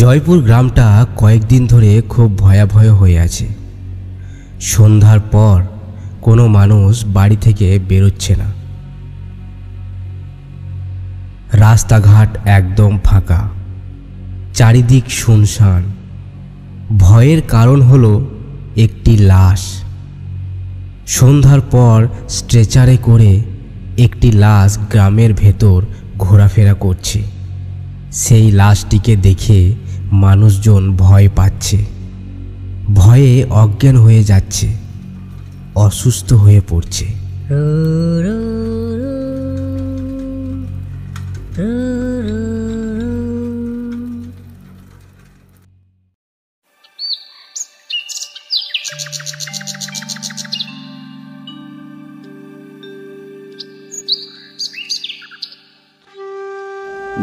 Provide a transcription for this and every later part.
জয়পুর গ্রামটা কয়েকদিন ধরে খুব ভয়াবহ হয়ে আছে। সন্ধ্যার পর কোনো মানুষ বাড়ি থেকে বেরোচ্ছে না। রাস্তাঘাট একদম ফাঁকা, চারিদিক শুনশান। ভয়ের কারণ হলো একটি লাশ। সন্ধ্যার পর স্ট্রেচারে করে একটি লাশ গ্রামের ভেতর ঘোরাফেরা করছে। সেই লাশটিকে দেখে মানুষজন ভয় পাচ্ছে, ভয়ে অজ্ঞান হয়ে যাচ্ছে, অসুস্থ হয়ে পড়ছে।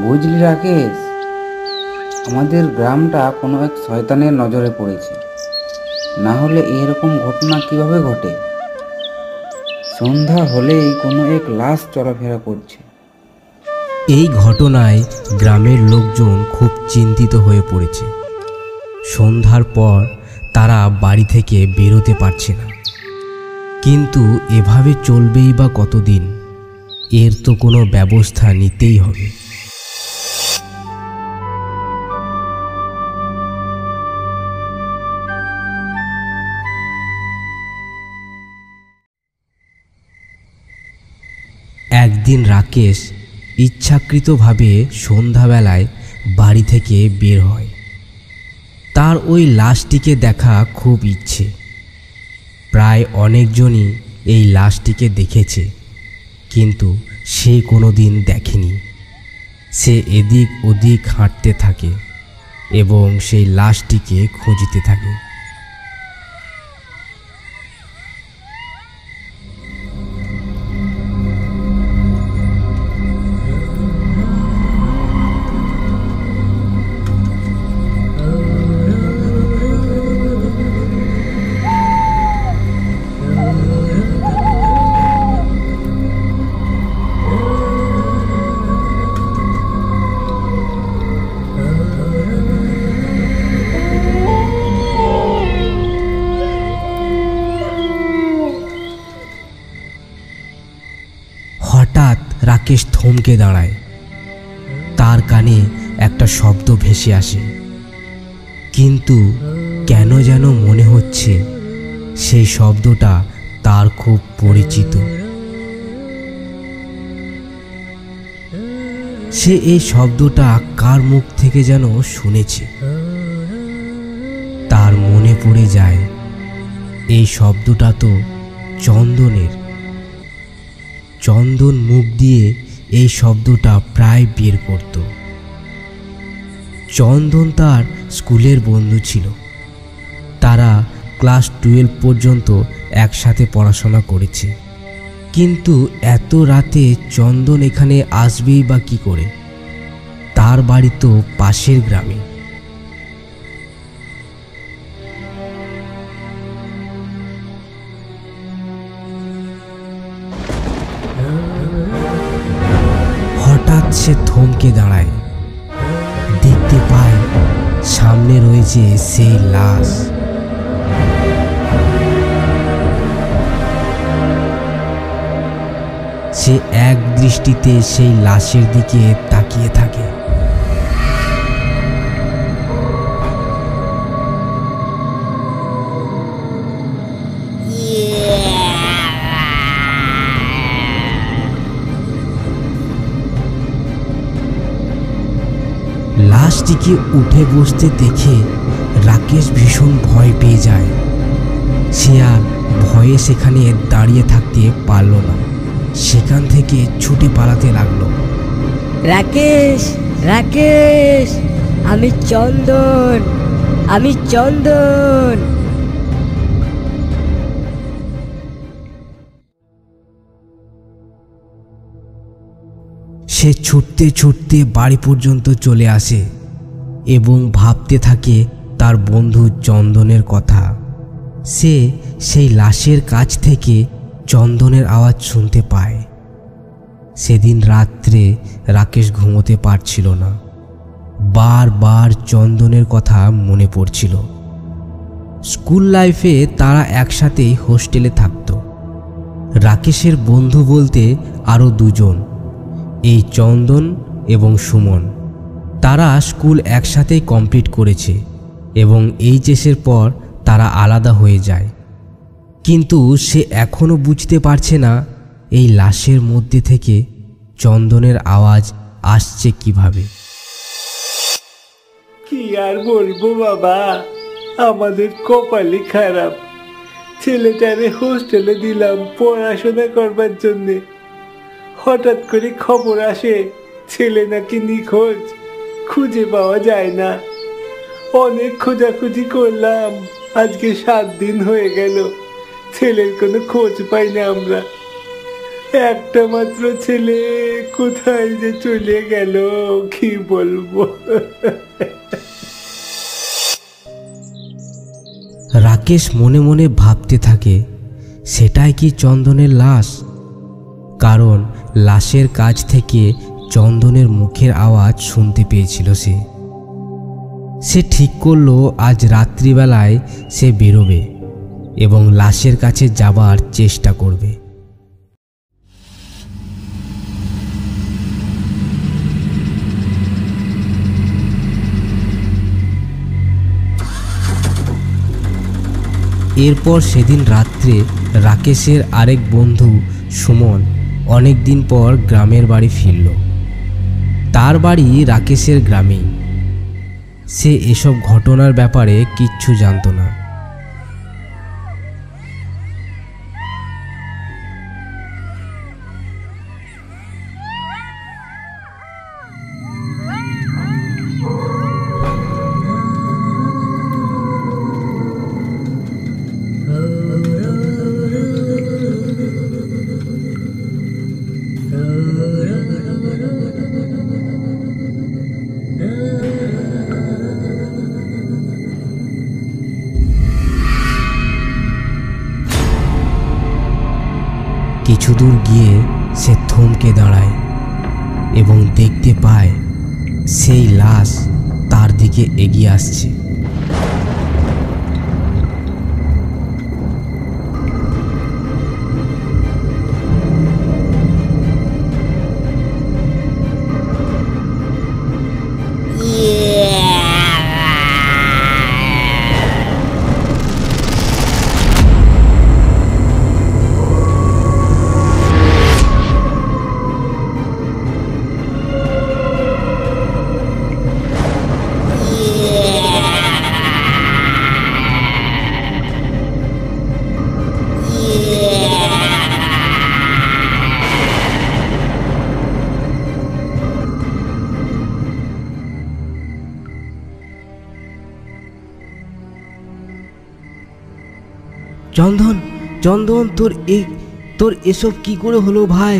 বুঝলি রাকেশ, আমাদের গ্রামটা কোনো এক শয়তানের নজরে পড়েছে। না হলে এরকম ঘটনা কিভাবে ঘটে? সন্ধ্যা হলেই কোনো এক লাশ চলাফেরা করছে। এই ঘটনায় গ্রামের লোকজন খুব চিন্তিত হয়ে পড়েছে। সন্ধ্যার পর তারা বাড়ি থেকে বেরোতে পারছে না। কিন্তু এভাবে চলবেই বা কতদিন? এর তো কোনো ব্যবস্থা নিতেই হবে। একদিন রাকেশ ইচ্ছাকৃতভাবে সন্ধ্যাবেলায় বাড়ি থেকে বের হয়। তার ওই লাশটিকে দেখা খুব ইচ্ছে। প্রায় অনেকজনই এই লাশটিকে দেখেছে, কিন্তু সে কোনো দিন দেখেনি। সে এদিক ওদিক হাঁটতে থাকে এবং সেই লাশটিকে খুঁজতে থাকে। হঠাৎ রাকেশ থমকে দাঁড়ায়। তার কানে একটা শব্দ ভেসে আসে, কিন্তু কেন যেন মনে হচ্ছে সেই শব্দটা তার খুব পরিচিত। সে এই শব্দটা কার মুখ থেকে যেন শুনেছে। তার মনে পড়ে যায় এই শব্দটা তো চন্দনের। চন্দন মুখ দিয়ে এই শব্দটা প্রায় বের করত। চন্দন তার স্কুলের বন্ধু ছিল। তারা ক্লাস 12 পর্যন্ত একসাথে পড়াশোনা করেছে। কিন্তু এত রাতে চন্দন এখানে আসবেই বা কী করে? তার বাড়ি তো পাশের গ্রামে। হঠাৎ সে থমকে দাঁড়ায়। দেখতে পায় সামনে রয়েছে সেই লাশ। সে এক দৃষ্টিতে সেই লাশের দিকে তাকিয়ে থাকে। লাশটিকে উঠে বসতে দেখে রাকেশ ভীষণ ভয় পেয়ে যায়। সে আর ভয়ে সেখানে দাঁড়িয়ে থাকতে পারল না। সেখান থেকে ছুটে পালাতে লাগলো। রাকেশ, রাকেশ, আমি চন্দন, আমি চন্দন। সে ছুটতে ছুটতে বাড়ি পর্যন্ত চলে আসে এবং ভাবতে থাকে তার বন্ধু চন্দনের কথা। সে সেই লাশের কাছ থেকে চন্দনের আওয়াজ শুনতে পায়। সেদিন রাত্রে রাকেশ ঘুমোতে পারছিল না। বারবার চন্দনের কথা মনে পড়ছিল। স্কুল লাইফে তারা একসাথেই হোস্টেলে থাকত। রাকেশের বন্ধু বলতে আরও দুজন, এই চন্দন এবং সুমন। তারা স্কুল একসাথেই কমপ্লিট করেছে এবং এইচএসের পর তারা আলাদা হয়ে যায়। কিন্তু সে এখনও বুঝতে পারছে না এই লাশের মধ্যে থেকে চন্দনের আওয়াজ আসছে কিভাবে। কি আর বলবো বাবা, আমাদের কপালই খারাপ। ছেলেটারে হোস্টেলে দিলাম পড়াশোনা করবার জন্যে, হঠাৎ করে খবর আসে ছেলে নাকি নিখোঁজ, খুঁজে পাওয়া যায় না। অনেক খোঁজাখুঁজি করলাম, আজকে 7 দিন হয়ে গেল, ছেলের কোনো খোঁজ পাই না আমরা। একটা মাত্র ছেলে কোথায় যে চলে গেল কি বলবো। রাকেশ মনে মনে ভাবতে থাকে, সেটাই কি চন্দনের লাশ? কারণ লাশের কাছ থেকে চন্দনের মুখের আওয়াজ শুনতে পেয়েছিল সে ঠিক করলো আজ রাত্রিবেলায় সে বেরোবে এবং লাশের কাছে যাবার চেষ্টা করবে। এরপর সেদিন রাত্রে রাকেশের আরেক বন্ধু সুমন অনেক দিন পর গ্রামের বাড়ি ফিরল। তার বাড়ি রাকেশের গ্রামেই। সে এসব ঘটনার ব্যাপারে কিচ্ছু জানত না। কিছু দূর গিয়ে সে থমকে দাঁড়ায় এবং দেখতে পায় সেই লাশ তার দিকে এগিয়ে আসছে। চন্দন, চন্দন, তোর এসব কি করে হলো ভাই?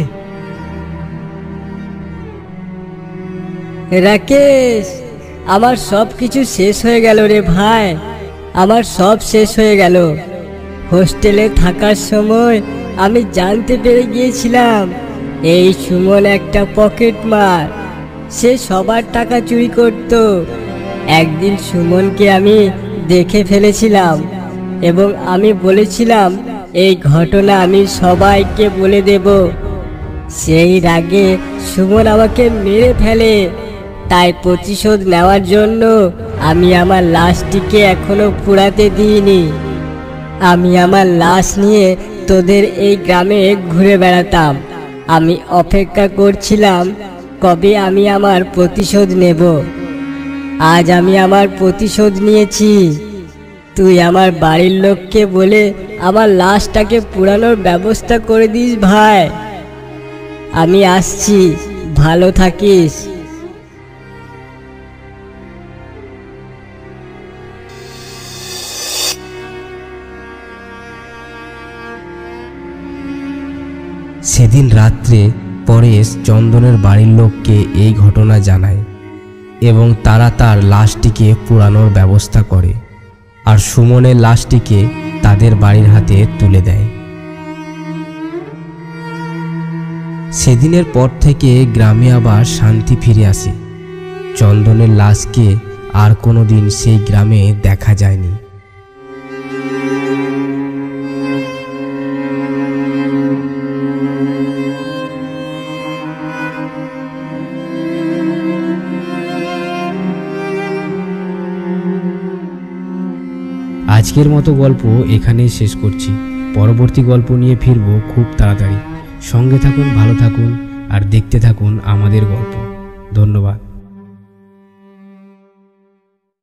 রাকেশ, আমার সব কিছু শেষ হয়ে গেল রে ভাই, আমার সব শেষ হয়ে গেল। হোস্টেলে থাকার সময় আমি জানতে পেরে গিয়েছিলাম এই সুমন একটা পকেট মার। সে সবার টাকা চুরি করত। একদিন সুমনকে আমি দেখে ফেলেছিলাম এবং আমি বলেছিলাম এই ঘটনা আমি সবাইকে বলে দেব। সেই রাগে সুমন আমাকে মেরে ফেলে। তাই প্রতিশোধ নেওয়ার জন্য আমি আমার লাশটিকে এখনো পুড়াতে দিইনি। আমি আমার লাশ নিয়ে তোদের এই গ্রামে ঘুরে বেড়াতাম। আমি অপেক্ষা করছিলাম কবে আমি আমার প্রতিশোধ নেব। আজ আমি আমার প্রতিশোধ নিয়েছি। তুই আমার বাড়ির লোককে বলে আমার লাশটাকে পুড়ানোর ব্যবস্থা করে দিস ভাই। আমি আসছি, ভালো থাকিস। সেদিন রাত্রে পরেশ চন্দনের বাড়ির লোককে এই ঘটনা জানায় এবং তারা তার লাশটিকে পোড়ানোর ব্যবস্থা করে আর সুমনের লাশটিকে তাদের বাড়ির হাতে তুলে দেয়। সেদিনের পর থেকে গ্রামে আবার শান্তি ফিরে আসে চন্দনের লাশকে আর কোনোদিন সেই গ্রামে দেখা যায়নি। আজকের মতো গল্প এখানেই শেষ করছি। পরবর্তী গল্প নিয়ে ফিরব খুব তাড়াতাড়ি। সঙ্গে থাকুন, ভালো থাকুন আর দেখতে থাকুন আমাদের গল্প। ধন্যবাদ।